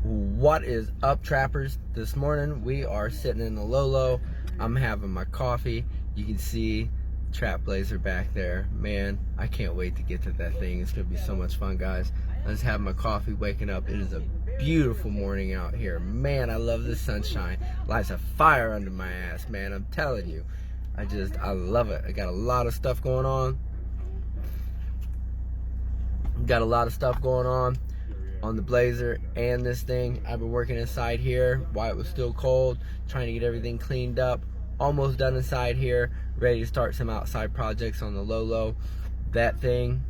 What is up, trappers? This morning we are sitting in the Lolo. I'm having my coffee. You can see Trap Blazer back there. Man, I can't wait to get to that thing. It's gonna be so much fun, guys. I just have my coffee, waking up. It is a beautiful morning out here. Man, I love the sunshine. Lights a fire under my ass, man. I'm telling you. I love it. I got a lot of stuff going on. On the Blazer and this thing. I've been working inside here while it was still cold, trying to get everything cleaned up. Almost done inside here, ready to start some outside projects on the Lolo. That thing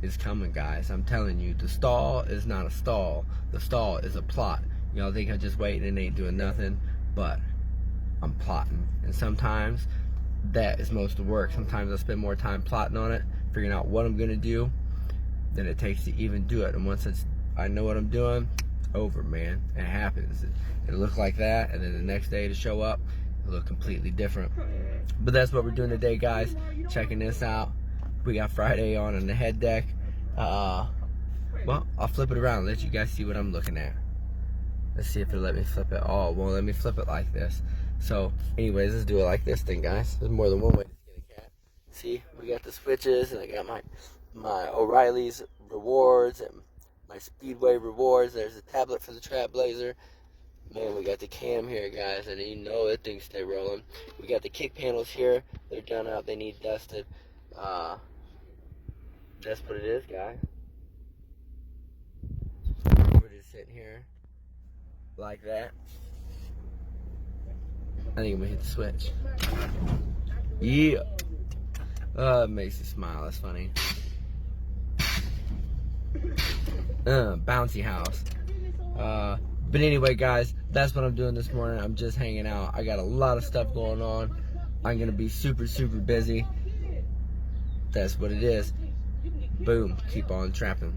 is coming, guys. I'm telling you, the stall is not a stall. The stall is a plot. Y'all think I'm just waiting and ain't doing nothing, but I'm plotting. And sometimes that is most of the work. Sometimes I spend more time plotting on it, figuring out what I'm gonna do, than it takes to even do it. And once I know what I'm doing, over, man. It happens. It look like that, and then the next day to show up, it look completely different. But that's what we're doing today, guys. Checking this out. We got Friday on the head deck. Well, I'll flip it around, let you guys see what I'm looking at. Let's see if it'll let me flip it. Oh, it won't let me flip it like this. So, anyways, let's do it like this thing, guys. There's more than one way to skin a cat. See, we got the switches, and I got my O'Reilly's rewards and my Speedway rewards. There's a tablet for the Trap Blazer. Man, we got the cam here, guys, and you know that thing stay rolling. We got the kick panels here. They're done out. They need dusted. That's what it is, guys. We're just sitting here like that. I think I'm gonna hit the switch. Yeah. It makes you smile. That's funny. Bouncy house. But anyway, guys, that's what I'm doing this morning. I'm just hanging out. I got a lot of stuff going on. I'm gonna be super busy. That's what it is. Boom. Keep on trapping.